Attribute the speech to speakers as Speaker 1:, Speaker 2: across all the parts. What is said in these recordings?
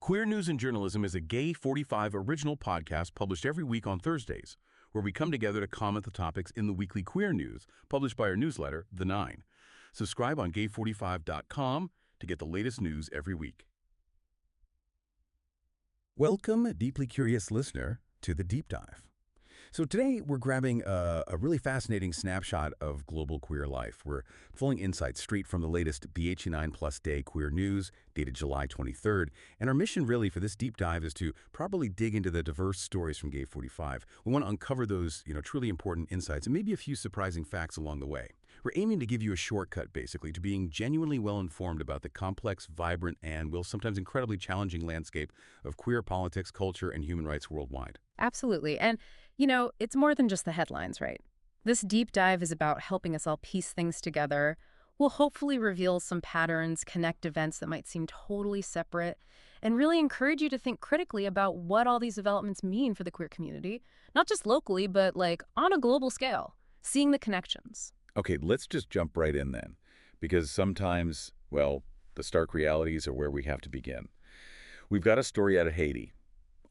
Speaker 1: Queer News and Journalism is a Gay 45 original podcast published every week on Thursdays, where we come together to comment the topics in the weekly queer news published by our newsletter, The Nine. Subscribe on gay45.com to get the latest news every week. Welcome, deeply curious listener, to the Deep Dive. So today we're grabbing a really fascinating snapshot of global queer life. We're pulling insights straight from the latest BHE9 Plus Day queer news, dated July 23rd. And our mission really for this deep dive is to properly dig into the diverse stories from Gay 45. We want to uncover those, truly important insights and maybe a few surprising facts along the way. We're aiming to give you a shortcut, basically, to being genuinely well-informed about the complex, vibrant, and, sometimes incredibly challenging landscape of queer politics, culture, and human rights worldwide.
Speaker 2: Absolutely. And, it's more than just the headlines, right? This deep dive is about helping us all piece things together. We'll hopefully reveal some patterns, connect events that might seem totally separate, and really encourage you to think critically about what all these developments mean for the queer community, not just locally, but on a global scale, seeing the connections.
Speaker 1: Okay, let's just jump right in then, because sometimes, the stark realities are where we have to begin. We've got a story out of Haiti.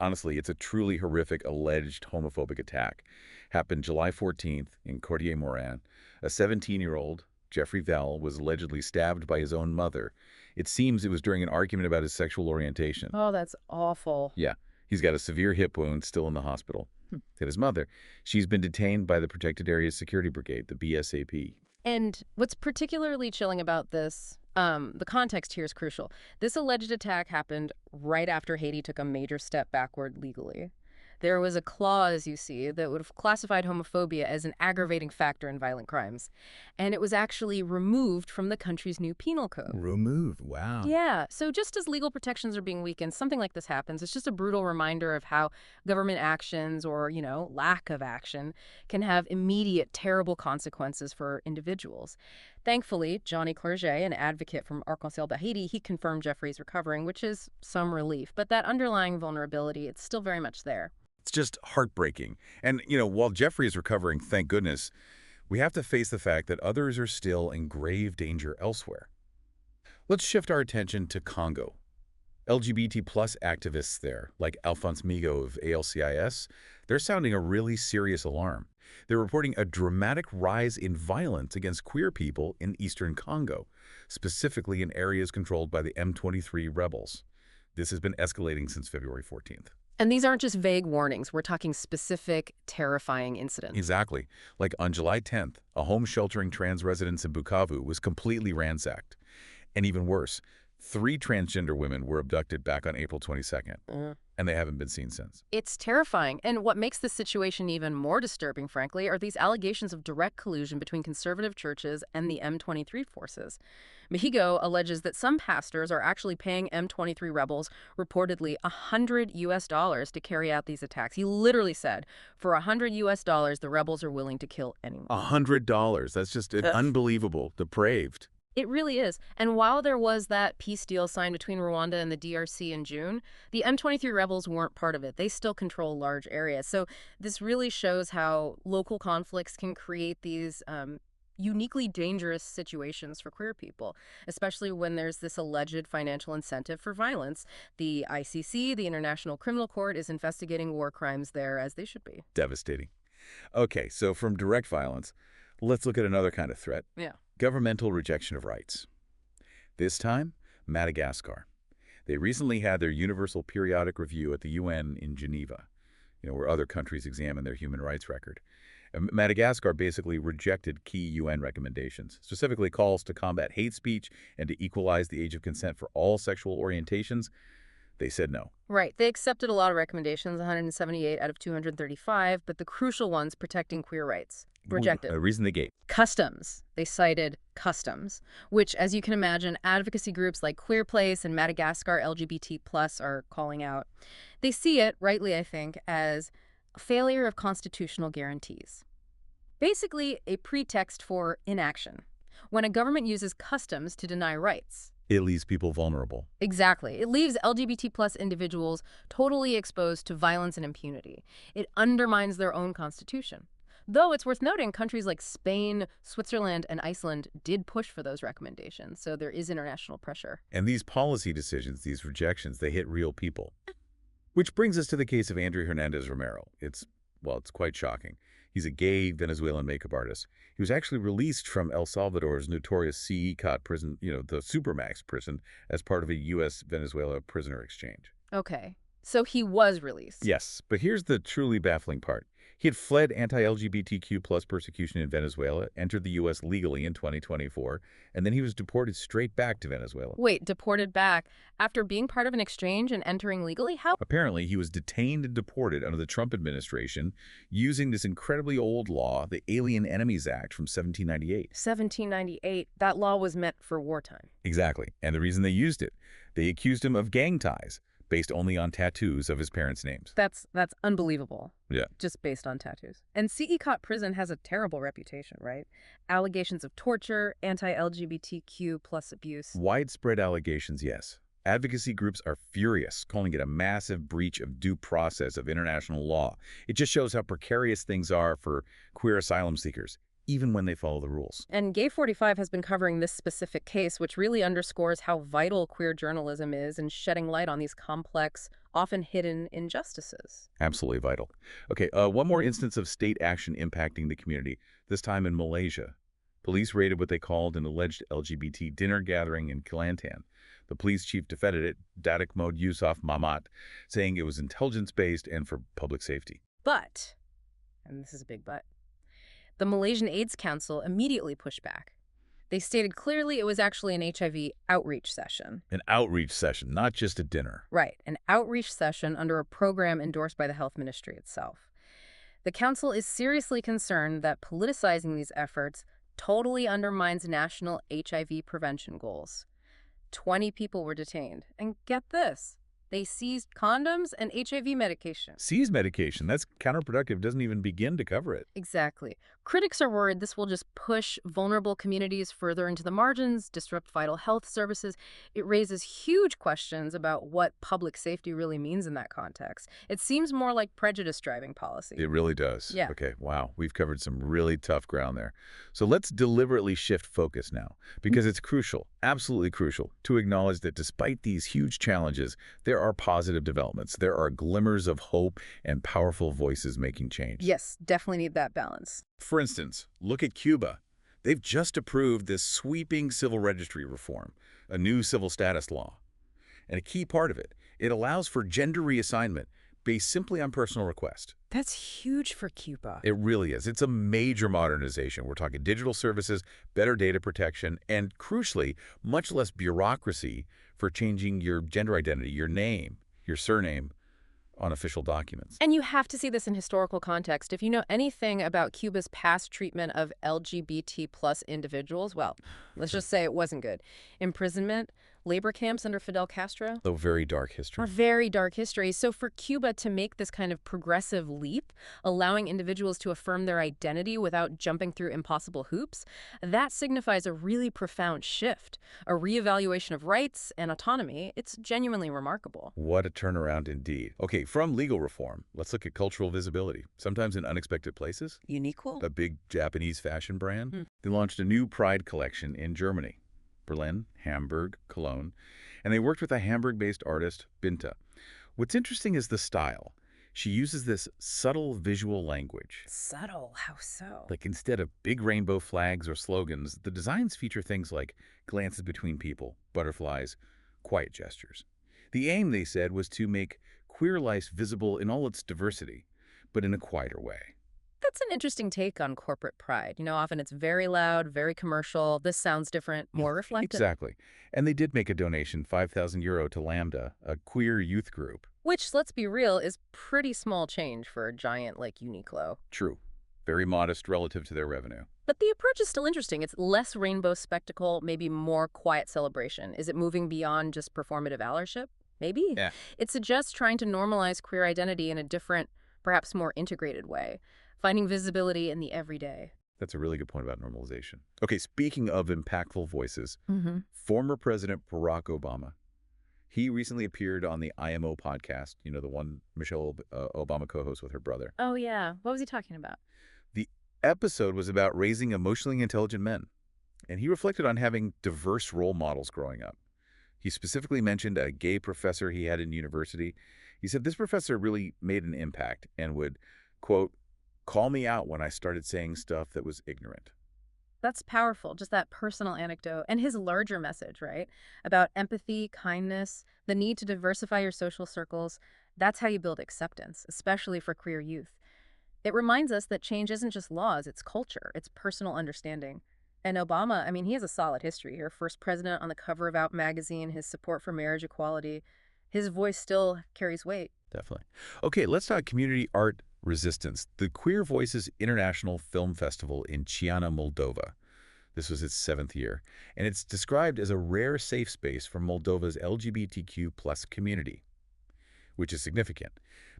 Speaker 1: Honestly, it's a truly horrific alleged homophobic attack. Happened July 14th in Cordier-Morin. A 17-year-old, Jeffrey Vell, was allegedly stabbed by his own mother. It seems it was during an argument about his sexual orientation.
Speaker 2: Oh, that's awful.
Speaker 1: Yeah, he's got a severe hip wound, still in the hospital. Said his mother. She's been detained by the Protected Areas Security Brigade, the BSAP.
Speaker 2: And what's particularly chilling about this, the context here is crucial. This alleged attack happened right after Haiti took a major step backward legally. There was a clause, you see, that would have classified homophobia as an aggravating factor in violent crimes. And it was actually removed from the country's new penal code.
Speaker 1: Removed? Wow.
Speaker 2: Yeah. So just as legal protections are being weakened, something like this happens. It's just a brutal reminder of how government actions or, lack of action can have immediate, terrible consequences for individuals. Thankfully, Johnny Clerget, an advocate from Arc-en-Ciel Haiti, he confirmed Jeffrey's recovering, which is some relief. But that underlying vulnerability, it's still very much there.
Speaker 1: It's just heartbreaking. And, while Jeffrey is recovering, thank goodness, we have to face the fact that others are still in grave danger elsewhere. Let's shift our attention to Congo. LGBT plus activists there, like Alphonse Migo of ALCIS, they're sounding a really serious alarm. They're reporting a dramatic rise in violence against queer people in eastern Congo, specifically in areas controlled by the M23 rebels. This has been escalating since February 14th.
Speaker 2: And these aren't just vague warnings. We're talking specific, terrifying incidents.
Speaker 1: Exactly. Like on July 10th, a home sheltering trans residence in Bukavu was completely ransacked. And even worse, 3 transgender women were abducted back on April 22nd, and they haven't been seen since.
Speaker 2: It's terrifying. And what makes this situation even more disturbing, frankly, are these allegations of direct collusion between conservative churches and the M23 forces. Mexico alleges that some pastors are actually paying M23 rebels reportedly $100 to carry out these attacks. He literally said, for $100, the rebels are willing to kill anyone.
Speaker 1: $100. That's just unbelievable, depraved.
Speaker 2: It really is. And while there was that peace deal signed between Rwanda and the DRC in June, the M23 rebels weren't part of it. They still control large areas. So this really shows how local conflicts can create these uniquely dangerous situations for queer people, especially when there's this alleged financial incentive for violence. The ICC, the International Criminal Court, is investigating war crimes there, as they should be.
Speaker 1: Devastating. Okay, so from direct violence, let's look at another kind of threat.
Speaker 2: Yeah.
Speaker 1: Governmental rejection of rights. This time, Madagascar. They recently had their Universal Periodic Review at the UN in Geneva, where other countries examine their human rights record. Madagascar basically rejected key UN recommendations, specifically calls to combat hate speech and to equalize the age of consent for all sexual orientations. They said no.
Speaker 2: Right. They accepted a lot of recommendations, 178 out of 235, but the crucial ones, protecting queer rights, rejected.
Speaker 1: A reason they gave.
Speaker 2: Customs. They cited customs, which, as you can imagine, advocacy groups like Queer Place and Madagascar LGBT Plus are calling out. They see it, rightly I think, as a failure of constitutional guarantees. Basically, a pretext for inaction. When a government uses customs to deny rights,
Speaker 1: it leaves people vulnerable.
Speaker 2: Exactly. It leaves LGBT plus individuals totally exposed to violence and impunity. It undermines their own constitution. Though it's worth noting, countries like Spain, Switzerland, and Iceland did push for those recommendations, so there is international pressure.
Speaker 1: And these policy decisions, these rejections, they hit real people. Which brings us to the case of Andrew Hernandez Romero. It's quite shocking. He's a gay Venezuelan makeup artist. He was actually released from El Salvador's notorious CECOT prison, the Supermax prison, as part of a U.S.-Venezuela prisoner exchange.
Speaker 2: Okay, so he was released.
Speaker 1: Yes, but here's the truly baffling part. He had fled anti-LGBTQ plus persecution in Venezuela, entered the U.S. legally in 2024, and then he was deported straight back to Venezuela.
Speaker 2: Wait, deported back after being part of an exchange and entering legally? How?
Speaker 1: Apparently, he was detained and deported under the Trump administration using this incredibly old law, the Alien Enemies Act from 1798.
Speaker 2: 1798. That law was meant for wartime.
Speaker 1: Exactly. And the reason they used it, they accused him of gang ties based only on tattoos of his parents' names.
Speaker 2: That's unbelievable.
Speaker 1: Yeah.
Speaker 2: Just based on tattoos. And CECOT prison has a terrible reputation, right? Allegations of torture, anti-LGBTQ plus abuse.
Speaker 1: Widespread allegations, yes. Advocacy groups are furious, calling it a massive breach of due process of international law. It just shows how precarious things are for queer asylum seekers, even when they follow the rules.
Speaker 2: And Gay 45 has been covering this specific case, which really underscores how vital queer journalism is in shedding light on these complex, often hidden injustices.
Speaker 1: Absolutely vital. Okay, one more instance of state action impacting the community, this time in Malaysia. Police raided what they called an alleged LGBT dinner gathering in Kelantan. The police chief defended it, Datuk Mod Yusof Mamat, saying it was intelligence-based and for public safety.
Speaker 2: But, and this is a big but, the Malaysian AIDS Council immediately pushed back. They stated clearly it was actually an HIV outreach session.
Speaker 1: An outreach session, not just a dinner.
Speaker 2: Right, an outreach session under a program endorsed by the health ministry itself. The council is seriously concerned that politicizing these efforts totally undermines national HIV prevention goals. 20 people were detained. And get this, they seized condoms and HIV medication.
Speaker 1: Seized medication, that's counterproductive, doesn't even begin to cover it.
Speaker 2: Exactly. Critics are worried this will just push vulnerable communities further into the margins, disrupt vital health services. It raises huge questions about what public safety really means in that context. It seems more like prejudice-driving policy.
Speaker 1: It really does.
Speaker 2: Yeah.
Speaker 1: Okay, wow, we've covered some really tough ground there. So let's deliberately shift focus now, because it's crucial, absolutely crucial, to acknowledge that despite these huge challenges, there are positive developments. There are glimmers of hope and powerful voices making change.
Speaker 2: Yes, definitely need that balance.
Speaker 1: For instance, look at Cuba. They've just approved this sweeping civil registry reform, a new civil status law. And a key part of it, it allows for gender reassignment based simply on personal request.
Speaker 2: That's huge for Cuba.
Speaker 1: It really is. It's a major modernization. We're talking digital services, better data protection, and crucially, much less bureaucracy for changing your gender identity, your name, your surname on official documents.
Speaker 2: And you have to see this in historical context. If you know anything about Cuba's past treatment of LGBT plus individuals, well, let's just say it wasn't good. Imprisonment, labor camps under Fidel Castro.
Speaker 1: A very dark history.
Speaker 2: Or very dark history. So for Cuba to make this kind of progressive leap, allowing individuals to affirm their identity without jumping through impossible hoops, that signifies a really profound shift, a reevaluation of rights and autonomy. It's genuinely remarkable.
Speaker 1: What a turnaround indeed. Okay, from legal reform, let's look at cultural visibility, sometimes in unexpected places.
Speaker 2: Uniqlo?
Speaker 1: A big Japanese fashion brand. They launched a new Pride collection in Germany. Berlin, Hamburg, Cologne, and they worked with a Hamburg-based artist, Binta. What's interesting is the style. She uses this subtle visual language.
Speaker 2: Subtle? How so?
Speaker 1: Like instead of big rainbow flags or slogans, the designs feature things like glances between people, butterflies, quiet gestures. The aim, they said, was to make queer life visible in all its diversity, but in a quieter way.
Speaker 2: That's an interesting take on corporate pride. You know, often it's very loud, very commercial. This sounds different, more reflective.
Speaker 1: Exactly. And they did make a donation, €5,000 to Lambda, a queer youth group.
Speaker 2: Which, let's be real, is pretty small change for a giant like Uniqlo.
Speaker 1: True. Very modest relative to their revenue.
Speaker 2: But the approach is still interesting. It's less rainbow spectacle, maybe more quiet celebration. Is it moving beyond just performative allyship? Maybe.
Speaker 1: Yeah.
Speaker 2: It suggests trying to normalize queer identity in a different, perhaps more integrated way. Finding visibility in the everyday.
Speaker 1: That's a really good point about normalization. Okay, speaking of impactful voices, former President Barack Obama, he recently appeared on the IMO podcast, you know, the one Michelle Obama co-hosts with her brother.
Speaker 2: Oh, yeah. What was he talking about?
Speaker 1: The episode was about raising emotionally intelligent men, and he reflected on having diverse role models growing up. He specifically mentioned a gay professor he had in university. He said this professor really made an impact and would, quote, call me out when I started saying stuff that was ignorant.
Speaker 2: That's powerful, just that personal anecdote and his larger message, right? About empathy, kindness, the need to diversify your social circles. That's how you build acceptance, especially for queer youth. It reminds us that change isn't just laws, it's culture, it's personal understanding. And Obama, I mean, he has a solid history here. First president on the cover of Out magazine, his support for marriage equality. His voice still carries weight.
Speaker 1: Definitely. Okay, let's talk community art resistance. The Queer Voices International Film Festival in Chiana, Moldova. This was its 7th year, and it's described as a rare safe space for Moldova's LGBTQ plus community, which is significant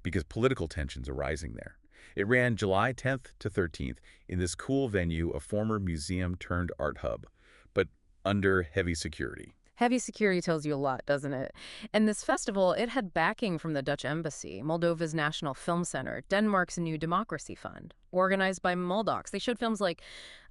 Speaker 1: because political tensions are rising there. It ran July 10th to 13th in this cool venue, a former museum turned art hub, but under heavy security.
Speaker 2: Heavy security tells you a lot, doesn't it? And this festival, it had backing from the Dutch Embassy, Moldova's National Film Center, Denmark's New Democracy Fund, organized by Moldocs. They showed films like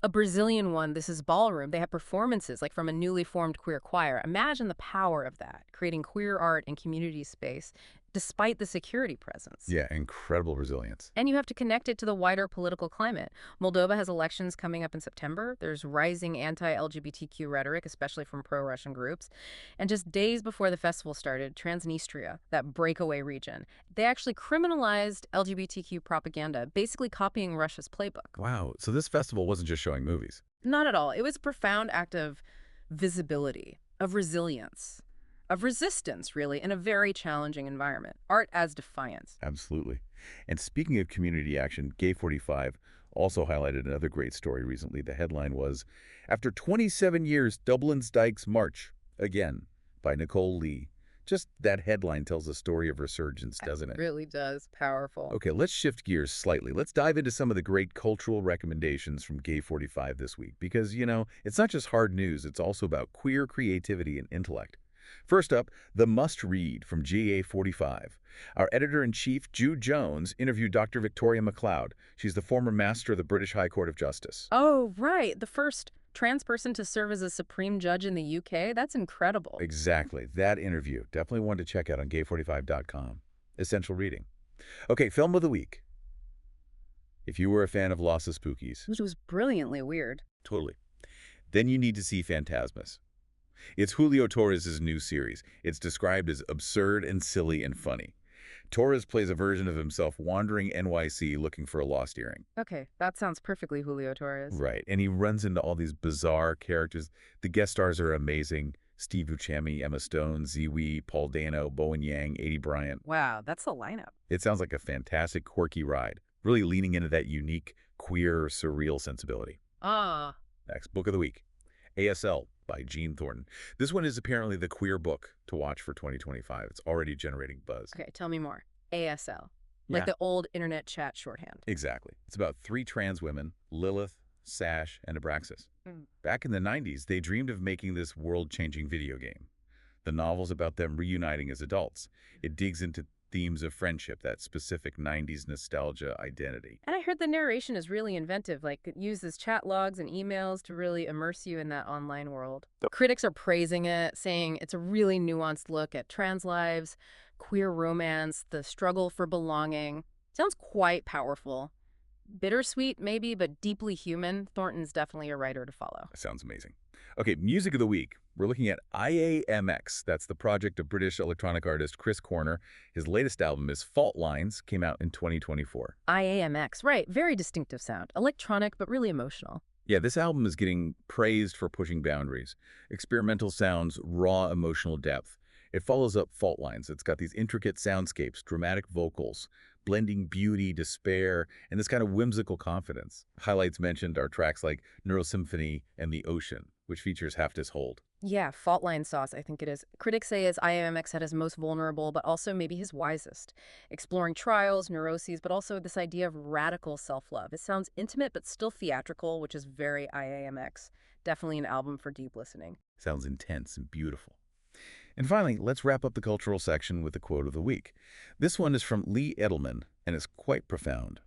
Speaker 2: a Brazilian one, This is Ballroom. They had performances like from a newly formed queer choir. Imagine the power of that, creating queer art and community space despite the security presence.
Speaker 1: Yeah, incredible resilience.
Speaker 2: And you have to connect it to the wider political climate. Moldova has elections coming up in September. There's rising anti-LGBTQ rhetoric, especially from pro-Russian groups. And just days before the festival started, Transnistria, that breakaway region, they actually criminalized LGBTQ propaganda, basically copying Russia's playbook.
Speaker 1: Wow, so this festival wasn't just showing movies.
Speaker 2: Not at all. It was a profound act of visibility, of resilience, of resistance, really, in a very challenging environment. Art as defiance.
Speaker 1: Absolutely. And speaking of community action, Gay 45 also highlighted another great story recently. The headline was, After 27 Years, Dublin's Dykes March Again, by Nicole Lee. Just that headline tells a story of resurgence, doesn't it?
Speaker 2: It really does. Powerful.
Speaker 1: Okay, let's shift gears slightly. Let's dive into some of the great cultural recommendations from Gay 45 this week. Because, it's not just hard news, it's also about queer creativity and intellect. First up, the must-read from GA45. Our editor-in-chief, Jude Jones, interviewed Dr. Victoria MacLeod. She's the former master of the British High Court of Justice.
Speaker 2: Oh, right. The first trans person to serve as a Supreme Judge in the UK? That's incredible.
Speaker 1: Exactly. That interview. Definitely one to check out on gay45.com. Essential reading. Okay, film of the week. If you were a fan of Lost of Spookies.
Speaker 2: Which was brilliantly weird.
Speaker 1: Totally. Then you need to see Phantasmus. It's Julio Torres' new series. It's described as absurd and silly and funny. Torres plays a version of himself wandering NYC looking for a lost earring.
Speaker 2: Okay, that sounds perfectly Julio Torres.
Speaker 1: Right, and he runs into all these bizarre characters. The guest stars are amazing. Steve Buscemi, Emma Stone, Ziwi, Paul Dano, Bowen Yang, Aidy Bryant.
Speaker 2: Wow, that's a lineup.
Speaker 1: It sounds like a fantastic, quirky ride, really leaning into that unique, queer, surreal sensibility.
Speaker 2: Ah.
Speaker 1: Next, book of the week, ASL by Jean Thornton. This one is apparently the queer book to watch for 2025. It's already generating buzz.
Speaker 2: Okay, tell me more. ASL.
Speaker 1: Yeah.
Speaker 2: Like the old internet chat shorthand.
Speaker 1: Exactly. It's about 3 trans women, Lilith, Sash, and Abraxas. Back in the 90s, they dreamed of making this world-changing video game. The novel's about them reuniting as adults. It digs into themes of friendship, that specific 90s nostalgia identity.
Speaker 2: And I heard the narration is really inventive, like it uses chat logs and emails to really immerse you in that online world. Critics are praising it, saying it's a really nuanced look at trans lives, queer romance, the struggle for belonging. Sounds quite powerful. Bittersweet, maybe, but deeply human. Thornton's definitely a writer to follow.
Speaker 1: Sounds amazing. Okay, music of the week. We're looking at IAMX. That's the project of British electronic artist Chris Corner. His latest album is Fault Lines, came out in 2024.
Speaker 2: IAMX, right. Very distinctive sound. Electronic, but really emotional.
Speaker 1: Yeah, this album is getting praised for pushing boundaries. Experimental sounds, raw emotional depth. It follows up Fault Lines. It's got these intricate soundscapes, dramatic vocals, blending beauty, despair, and this kind of whimsical confidence. Highlights mentioned are tracks like Neurosymphony and The Ocean, which features Haftis Hold.
Speaker 2: Yeah, fault line sauce, I think it is. Critics say is IAMX at his most vulnerable, but also maybe his wisest. Exploring trials, neuroses, but also this idea of radical self-love. It sounds intimate, but still theatrical, which is very IAMX. Definitely an album for deep listening.
Speaker 1: Sounds intense and beautiful. And finally, let's wrap up the cultural section with the quote of the week. This one is from Lee Edelman, and it's quite profound.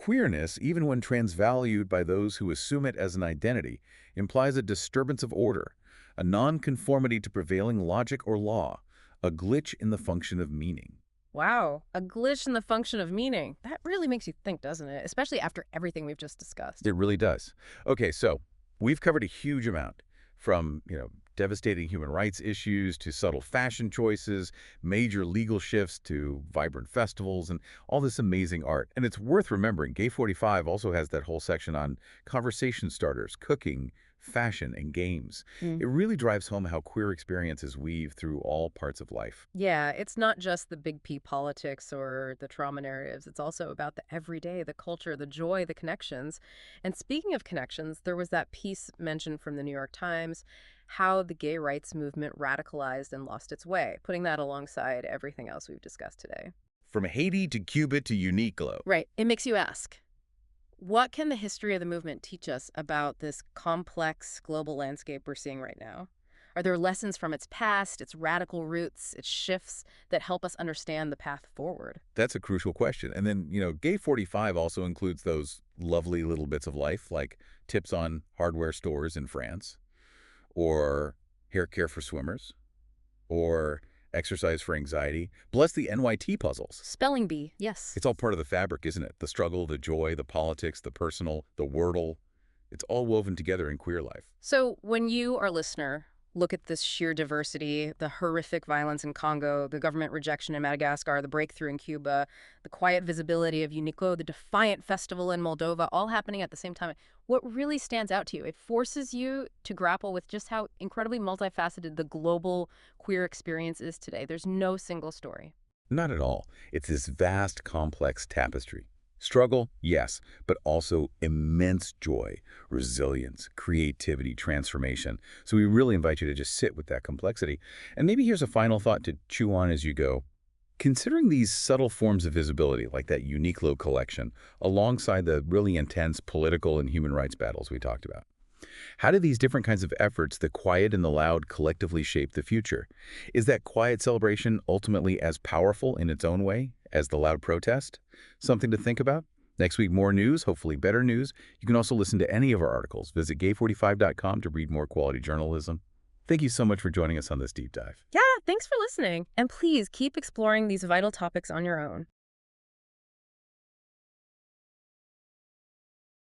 Speaker 1: Queerness, even when transvalued by those who assume it as an identity, implies a disturbance of order, a nonconformity to prevailing logic or law, a glitch in the function of meaning.
Speaker 2: Wow, a glitch in the function of meaning. That really makes you think, doesn't it? Especially after everything we've just discussed.
Speaker 1: It really does. Okay, so we've covered a huge amount from, devastating human rights issues to subtle fashion choices, major legal shifts to vibrant festivals, and all this amazing art. And it's worth remembering, Gay 45 also has that whole section on conversation starters, cooking, fashion, and games. It really drives home how queer experiences weave through all parts of life.
Speaker 2: Yeah, it's not just the big P politics or the trauma narratives. It's also about the everyday, the culture, the joy, the connections. And speaking of connections, there was that piece mentioned from the New York Times, how the gay rights movement radicalized and lost its way, putting that alongside everything else we've discussed today.
Speaker 1: From Haiti to Cuba to Uniqlo.
Speaker 2: Right. It makes you ask, what can the history of the movement teach us about this complex global landscape we're seeing right now? Are there lessons from its past, its radical roots, its shifts that help us understand the path forward?
Speaker 1: That's a crucial question. And then, Gay 45 also includes those lovely little bits of life, like tips on hardware stores in France, or hair care for swimmers, or exercise for anxiety, bless the NYT puzzles.
Speaker 2: Spelling bee, yes.
Speaker 1: It's all part of the fabric, isn't it? The struggle, the joy, the politics, the personal, the wordle. It's all woven together in queer life.
Speaker 2: So when you, our listener, look at this sheer diversity, the horrific violence in Congo, the government rejection in Madagascar, the breakthrough in Cuba, the quiet visibility of Uniqlo, the defiant festival in Moldova, all happening at the same time, what really stands out to you? It forces you to grapple with just how incredibly multifaceted the global queer experience is today. There's no single story.
Speaker 1: Not at all. It's this vast, complex tapestry. Struggle, yes, but also immense joy, resilience, creativity, transformation. So we really invite you to just sit with that complexity. And maybe here's a final thought to chew on as you go. Considering these subtle forms of visibility, like that Uniqlo collection, alongside the really intense political and human rights battles we talked about, how do these different kinds of efforts, the quiet and the loud, collectively shape the future? Is that quiet celebration ultimately as powerful in its own way as the loud protest? Something to think about? Next week, more news, hopefully better news. You can also listen to any of our articles. Visit gay45.com to read more quality journalism. Thank you so much for joining us on this deep dive.
Speaker 2: Yeah, thanks for listening. And please keep exploring these vital topics on your own.